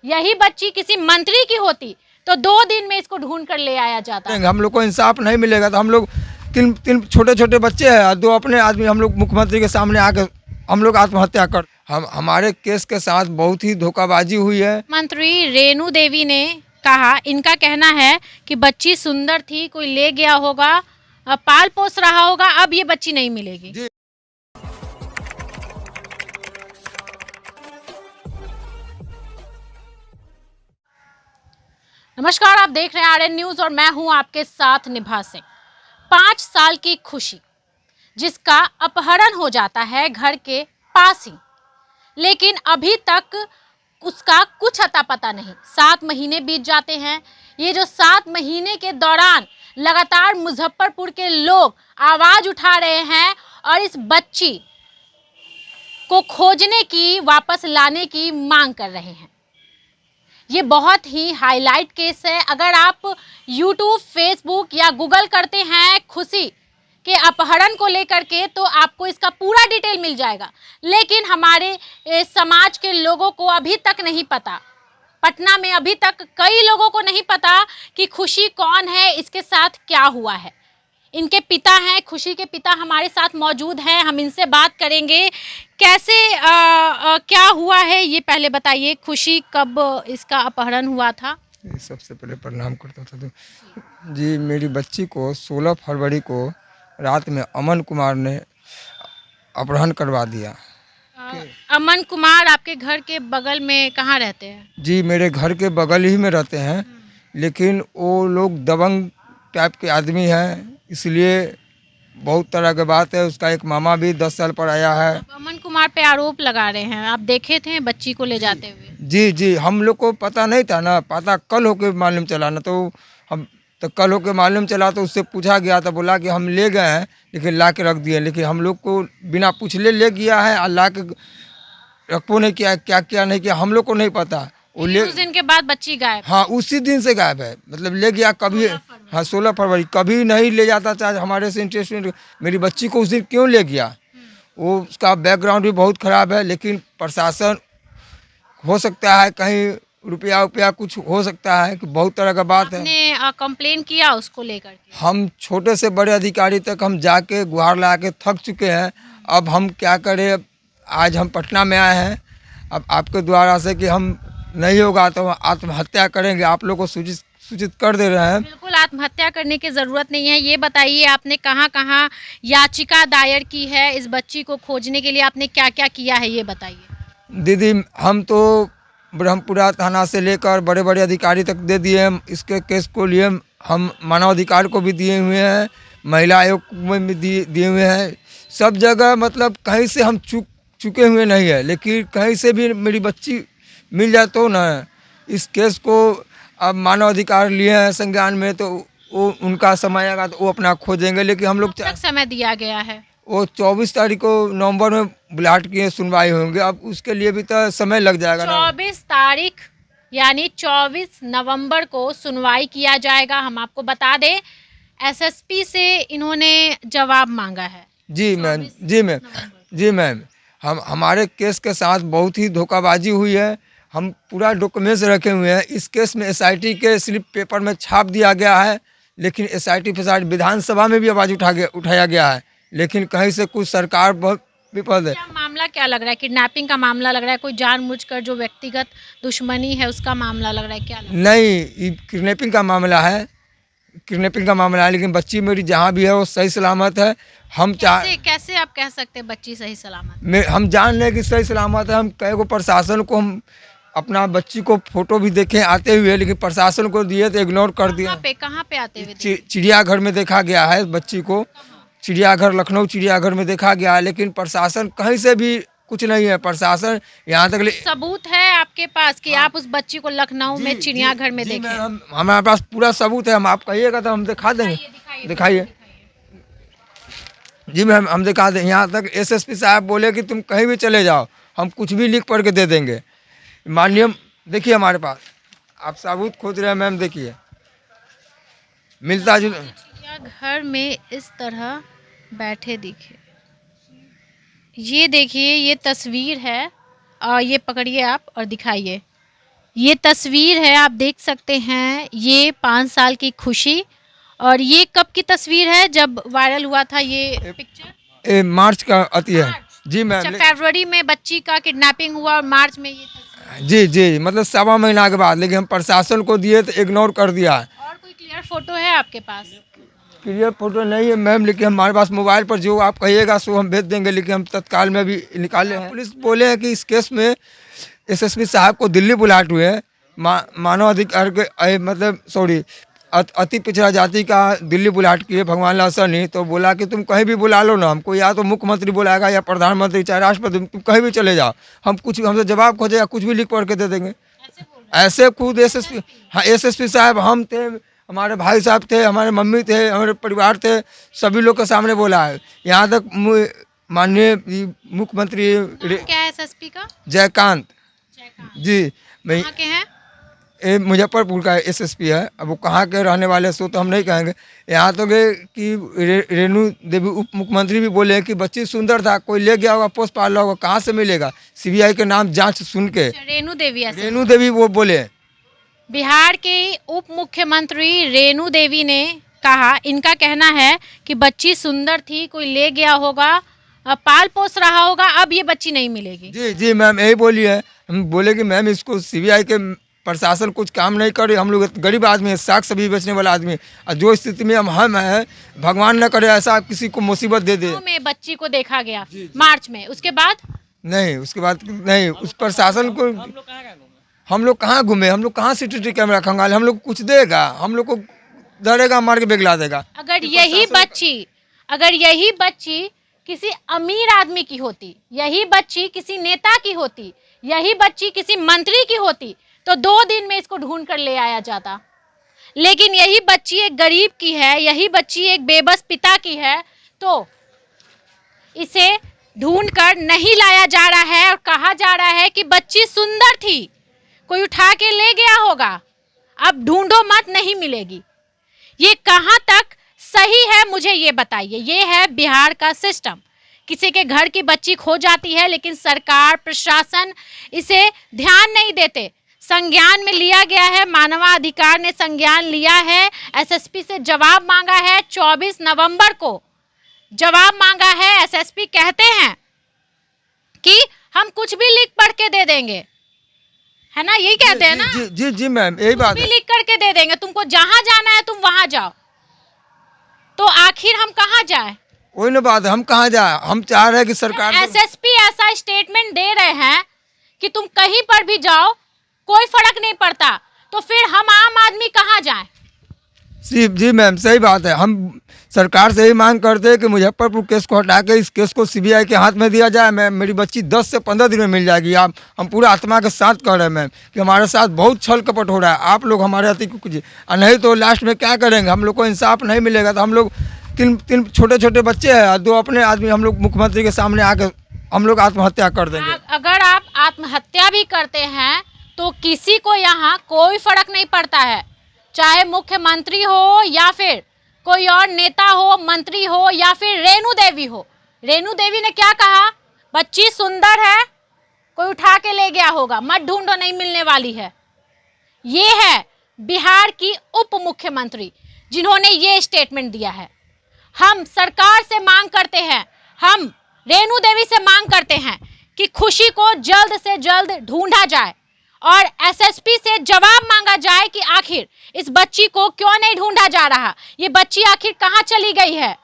यही बच्ची किसी मंत्री की होती तो 2 दिन में इसको ढूंढ कर ले आया जाता। हम लोग को इंसाफ नहीं मिलेगा तो हम लोग तीन छोटे छोटे बच्चे हैं, 2 अपने आदमी, हम लोग मुख्यमंत्री के सामने आके हम लोग आत्महत्या कर, हमारे केस के साथ बहुत ही धोखाबाजी हुई है। मंत्री रेणु देवी ने कहा, इनका कहना है कि बच्ची सुंदर थी, कोई ले गया होगा, पाल पोस रहा होगा, अब ये बच्ची नहीं मिलेगी। नमस्कार, आप देख रहे हैं आरएन न्यूज और मैं हूं आपके साथ निभा सिंह। 5 साल की खुशी जिसका अपहरण हो जाता है घर के पास ही, लेकिन अभी तक उसका कुछ अता पता नहीं। 7 महीने बीत जाते हैं। ये जो 7 महीने के दौरान लगातार मुजफ्फरपुर के लोग आवाज उठा रहे हैं और इस बच्ची को खोजने की, वापस लाने की मांग कर रहे हैं। ये बहुत ही हाईलाइट केस है। अगर आप यूट्यूब, फेसबुक या गूगल करते हैं खुशी के अपहरण को लेकर के तो आपको इसका पूरा डिटेल मिल जाएगा, लेकिन हमारे समाज के लोगों को अभी तक नहीं पता। पटना में अभी तक कई लोगों को नहीं पता कि खुशी कौन है, इसके साथ क्या हुआ है। इनके पिता हैं, खुशी के पिता हमारे साथ मौजूद हैं, हम इनसे बात करेंगे। कैसे क्या हुआ है ये पहले बताइए। खुशी कब इसका अपहरण हुआ था? सबसे पहले प्रणाम करता था तो जी, मेरी बच्ची को 16 फरवरी को रात में अमन कुमार ने अपहरण करवा दिया। अमन कुमार आपके घर के बगल में कहाँ रहते हैं? जी, मेरे घर के बगल ही में रहते हैं, लेकिन वो लोग दबंग टाइप के आदमी हैं, इसलिए बहुत तरह की बात है। उसका एक मामा भी 10 साल पर आया है। अमन कुमार पे आरोप लगा रहे हैं, आप देखे थे बच्ची को ले जाते हुए? जी जी, हम लोग को पता नहीं था ना, पता कल होके मालूम चला ना, तो हम तो कल होके मालूम चला तो उससे पूछा गया तो बोला कि हम ले गए हैं लेकिन ला के रख दिए, लेकिन हम लोग को बिना पूछले ले गया है और ला के रखो नहीं किया, क्या क्या नहीं किया हम लोग को नहीं पता। उस दिन के बाद बच्ची गायब? हाँ, उसी दिन से गायब है, मतलब ले गया कभी। हाँ, 16 फरवरी कभी नहीं ले जाता, चाहे हमारे से इंटरेस्ट। मेरी बच्ची को उस दिन क्यों ले गया, वो उसका बैकग्राउंड भी बहुत ख़राब है, लेकिन प्रशासन हो सकता है कहीं रुपया कुछ हो सकता है, कि बहुत तरह का बात है। आपने कंप्लेन किया उसको लेकर के? हम छोटे से बड़े अधिकारी तक हम जाके गुहार लगा के थक चुके हैं। अब हम क्या करें, आज हम पटना में आए हैं, अब आपके द्वारा से कि हम नहीं होगा तो आत्महत्या करेंगे, आप लोग को सूचित कर दे रहे हैं। बिल्कुल आत्महत्या करने की ज़रूरत नहीं है। ये बताइए, आपने कहाँ कहाँ याचिका दायर की है इस बच्ची को खोजने के लिए, आपने क्या क्या किया है ये बताइए। दीदी, हम तो ब्रह्मपुरा थाना से लेकर बड़े बड़े अधिकारी तक दे दिए हैं। इसके केस को लिए हम मानवाधिकार को भी दिए हुए हैं, महिला आयोग में भी दिए हुए हैं, सब जगह। मतलब कहीं से हम चुके हुए नहीं है, लेकिन कहीं से भी मेरी बच्ची मिल जाए तो ना। इस केस को अब मानवाधिकार लिए हैं संज्ञान में, तो वो उनका समय आएगा तो वो अपना खोजेंगे, लेकिन हम लोग तक समय दिया गया है। वो 24 तारीख को नवंबर में बुलाहट की सुनवाई होंगे, अब उसके लिए भी तो समय लग जाएगा। 24 तारीख यानी 24 नवंबर को सुनवाई किया जाएगा। हम आपको बता दें, एसएसपी से इन्होंने जवाब मांगा है। जी मैम, जी मैम, हमारे केस के साथ बहुत ही धोखाबाजी हुई है। हम पूरा डॉक्यूमेंट्स रखे हुए हैं। इस केस में एसआईटी के स्लिप पेपर में छाप दिया गया है, लेकिन एसआईटी फैसला विधानसभा में भी आवाज़ उठाया गया है, लेकिन कहीं से कुछ सरकार बहुत विफल है। क्या मामला क्या लग रहा है? किडनैपिंग का मामला लग रहा है, कोई जानबूझकर जो व्यक्तिगत दुश्मनी है उसका मामला लग रहा है, क्या लग रहा है? नहीं, किडनैपिंग का मामला है, लेकिन बच्ची मेरी जहाँ भी है वो सही सलामत है। हम कैसे आप कह सकते हैं बच्ची सही सलामत? हम जान लें कि सही सलामत है। हम कई को प्रशासन को हम अपना बच्ची को फोटो भी देखे आते हुए, लेकिन प्रशासन को दिए तो इग्नोर कर दिया। कहाँ पे आते हुए? चिड़ियाघर में देखा गया है बच्ची को, चिड़ियाघर, लखनऊ चिड़ियाघर में देखा गया है, लेकिन प्रशासन कहीं से भी कुछ नहीं है। प्रशासन यहाँ तक सबूत है आपके पास कि आप उस बच्ची को लखनऊ में चिड़ियाघर में देखे? हमारे पास पूरा सबूत है। हम आप कहिएगा तो हम दिखा देंगे। दिखाइए जी मैम, हम दिखा दें। यहाँ तक एसएसपी साहब बोले कि तुम कहीं भी चले जाओ, हम कुछ भी लिख पढ़ के दे देंगे। माननीय, देखिए हमारे पास आप सबूत खोज रहे हैं मैम, देखिए मिलता जुलता। घर में इस तरह बैठे दिखे, ये देखिए, ये तस्वीर है, और ये पकड़िए आप और दिखाइए। ये तस्वीर है, आप देख सकते हैं, ये 5 साल की खुशी। और ये कब की तस्वीर है जब वायरल हुआ था ये पिक्चर? मार्च का अति है। जी अच्छा, मैम। फरवरी में बच्ची का किडनैपिंग हुआ और मार्च में ये तस्वीर। जी जी, मतलब 1.25 महीना के बाद, लेकिन हम प्रशासन को दिए तो इग्नोर कर दिया। और कोई क्लियर फोटो है आपके पास? क्लियर फोटो नहीं है मैम, लेकिन हमारे पास मोबाइल पर जो आप कहिएगा सो हम भेज देंगे, लेकिन हम तत्काल में भी निकाले हैं। पुलिस बोले हैं कि इस केस में एसएसपी साहब को दिल्ली बुलाए हुए हैं, मानव अधिकार के मतलब सॉरी अति पिछड़ा जाति का दिल्ली बुलाट किए भगवान लाल सैनी। तो बोला कि तुम कहीं भी बुला लो ना, हमको या तो मुख्यमंत्री बुलाएगा या प्रधानमंत्री चाहे राष्ट्रपति, तुम कहीं भी चले जाओ, हम कुछ हमसे जवाब खोजेगा, कुछ भी लिख पढ़ के दे देंगे। ऐसे खुद एसएसपी, हाँ एसएसपी साहब, हम थे, हमारे भाई साहब थे, हमारे मम्मी थे, हमारे परिवार थे, सभी लोग के सामने बोला है। यहाँ तक माननीय मुख्यमंत्री क्या है एसएसपी का? जयकांत जी, मैं कहाँ के हैं? ये मुजफ्फरपुर का एसएसपी है। अब वो कहाँ के रहने वाले सो तो हम नहीं कहेंगे। यहाँ तो गए कि रेणु देवी उप मुख्यमंत्री भी बोले कि बच्ची सुंदर था, कोई ले गया होगा, पोस्ट पाला होगा, कहाँ से मिलेगा? सीबीआई के नाम जांच सुन के रेणु देवी वो बोले। बिहार के उप मुख्यमंत्री रेणु देवी ने कहा, इनका कहना है कि बच्ची सुंदर थी, कोई ले गया होगा, पाल पोस रहा होगा, अब ये बच्ची नहीं मिलेगी। जी जी मैम, यही बोली है। हम बोले कि मैम इसको सीबीआई के प्रशासन कुछ काम नहीं करे, हम लोग गरीब आदमी है, साग सब्जी बेचने वाला आदमी है, और जो स्थिति में हम हैं, भगवान न करे ऐसा किसी को मुसीबत दे दे। में बच्ची को देखा गया मार्च में, उसके बाद नहीं, उस प्रशासन को हम लोग कहाँ घूमे, हम लोग कहाँ सीसीटीवी कैमरा खंगाले, हम लोग कुछ देगा, हम लोग को डरेगा, मार के बेगला देगा। अगर यही बच्ची किसी अमीर आदमी की होती, यही बच्ची किसी नेता की होती, यही बच्ची किसी मंत्री की होती, तो 2 दिन में इसको ढूंढ कर ले आया जाता। लेकिन यही बच्ची एक गरीब की है, यही बच्ची एक बेबस पिता की है, तो इसे ढूंढ कर नहीं लाया जा रहा है और कहा जा रहा है कि बच्ची सुंदर थी, कोई उठा के ले गया होगा, अब ढूंढो मत, नहीं मिलेगी। ये कहां तक सही है मुझे ये बताइए। ये है बिहार का सिस्टम। किसी के घर की बच्ची खो जाती है, लेकिन सरकार प्रशासन इसे ध्यान नहीं देते। संज्ञान में लिया गया है, मानवाधिकार ने संज्ञान लिया है, एसएसपी से जवाब मांगा है, 24 नवंबर को जवाब मांगा है। एसएसपी कहते हैं कि हम कुछ भी लिख पढ़ के दे देंगे, है ना, यही कहते हैं ना? जी जी मैम, यही बात है, लिख करके दे देंगे, तुमको जहां जाना है तुम वहां जाओ। तो आखिर हम कहां जाए? वही ना बात है, हम कहां जाए? हम चाह रहे हैं कि सरकार, एसएसपी ऐसा स्टेटमेंट दे रहे हैं कि तुम कहीं पर भी जाओ कोई फर्क नहीं पड़ता, तो फिर हम आम आदमी कहां जाएं? जी मैम, सही बात है। हम सरकार से ही मांग करते हैं कि मुजफ्फरपुर केस को हटा के इस केस को सीबीआई के हाथ में दिया जाए। मैम, मेरी बच्ची 10 से 15 दिन में मिल जाएगी। आप, हम पूरा आत्मा के साथ कह रहे हैं मैम कि हमारे साथ बहुत छल कपट हो रहा है, आप लोग हमारे अति को कीजिए, और नहीं तो लास्ट में क्या करेंगे? हम लोग को इंसाफ नहीं मिलेगा तो हम लोग तीन छोटे छोटे बच्चे हैं, 2 अपने आदमी, हम लोग मुख्यमंत्री के सामने आकर हम लोग आत्महत्या कर देंगे। अगर आप आत्महत्या भी करते हैं तो किसी को यहाँ कोई फर्क नहीं पड़ता है, चाहे मुख्यमंत्री हो या फिर कोई और नेता हो, मंत्री हो या फिर रेणु देवी हो। रेणु देवी ने क्या कहा? बच्ची सुंदर है, कोई उठा के ले गया होगा, मत ढूंढो, नहीं मिलने वाली है। ये है बिहार की उप मुख्यमंत्री जिन्होंने ये स्टेटमेंट दिया है। हम सरकार से मांग करते हैं, हम रेणु देवी से मांग करते हैं कि खुशी को जल्द से जल्द ढूंढा जाए और एसएसपी से जवाब मांगा जाए कि आखिर इस बच्ची को क्यों नहीं ढूंढा जा रहा, ये बच्ची आखिर कहां चली गई है।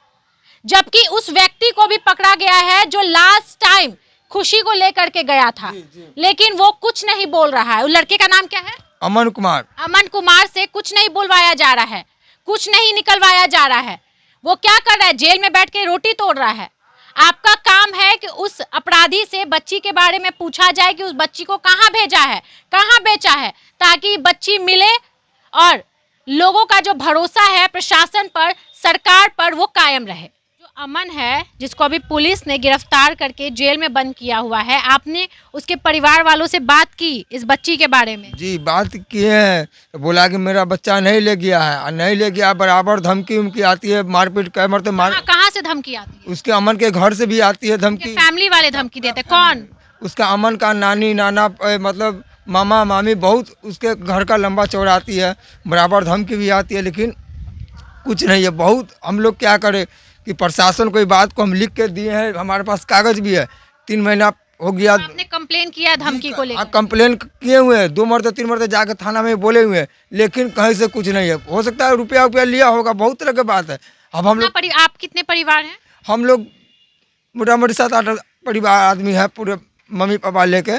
जबकि उस व्यक्ति को भी पकड़ा गया है जो लास्ट टाइम खुशी को लेकर के गया था, लेकिन वो कुछ नहीं बोल रहा है। वो लड़के का नाम क्या है? अमन कुमार। अमन कुमार से कुछ नहीं बुलवाया जा रहा है, कुछ नहीं निकलवाया जा रहा है। वो क्या कर रहा है? जेल में बैठ के रोटी तोड़ रहा है। आपका काम है कि उस अपराधी से बच्ची के बारे में पूछा जाए कि उस बच्ची को कहां भेजा है, कहां बेचा है, ताकि बच्ची मिले और लोगों का जो भरोसा है प्रशासन पर, सरकार पर, वो कायम रहे। जो अमन है, जिसको अभी पुलिस ने गिरफ्तार करके जेल में बंद किया हुआ है, आपने उसके परिवार वालों से बात की इस बच्ची के बारे में? जी, बात की है, तो बोला कि मेरा बच्चा नहीं ले गया है, और नहीं ले गया, बराबर धमकी उमकी आती है, मारपीट कैमर से मार। कहाँ से धमकी आती है? उसके अमन के घर से भी आती है धमकी। फैमिली वाले धमकी देते? कौन? उसका अमन का नानी, नाना, मतलब मामा मामी बहुत उसके घर का लंबा चौड़ा आती है, बराबर धमकी भी आती है, लेकिन कुछ नहीं है। बहुत हम लोग क्या करें कि प्रशासन कोई बात को हम लिख के दिए हैं, हमारे पास कागज भी है, 3 महीना हो गया। आपने कंप्लेन किया है धमकी को लेकर? कंप्लेन किए हुए हैं, 2 मरते 3 मरते जाकर थाना में बोले हुए हैं, लेकिन कहीं से कुछ नहीं है। हो सकता है रुपया लिया होगा, बहुत तरह की बात है। अब हम लोग आप कितने परिवार हैं? हम लोग मोटा मोटी 7-8 परिवार आदमी है, पूरे मम्मी पापा लेके।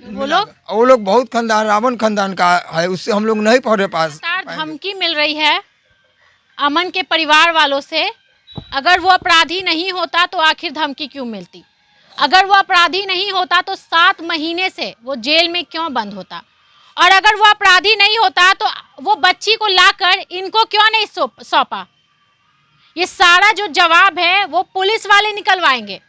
वो लोग बहुत खानदान, रावण खानदान का है, उससे हम लोग नहीं पढ़े पास। धमकी मिल रही है अमन के परिवार वालों से। अगर वो अपराधी नहीं होता तो आखिर धमकी क्यों मिलती? अगर वो अपराधी नहीं होता तो 7 महीने से वो जेल में क्यों बंद होता? और अगर वो अपराधी नहीं होता तो वो बच्ची को लाकर इनको क्यों नहीं सौंपा? ये सारा जो जवाब है वो पुलिस वाले निकलवाएंगे।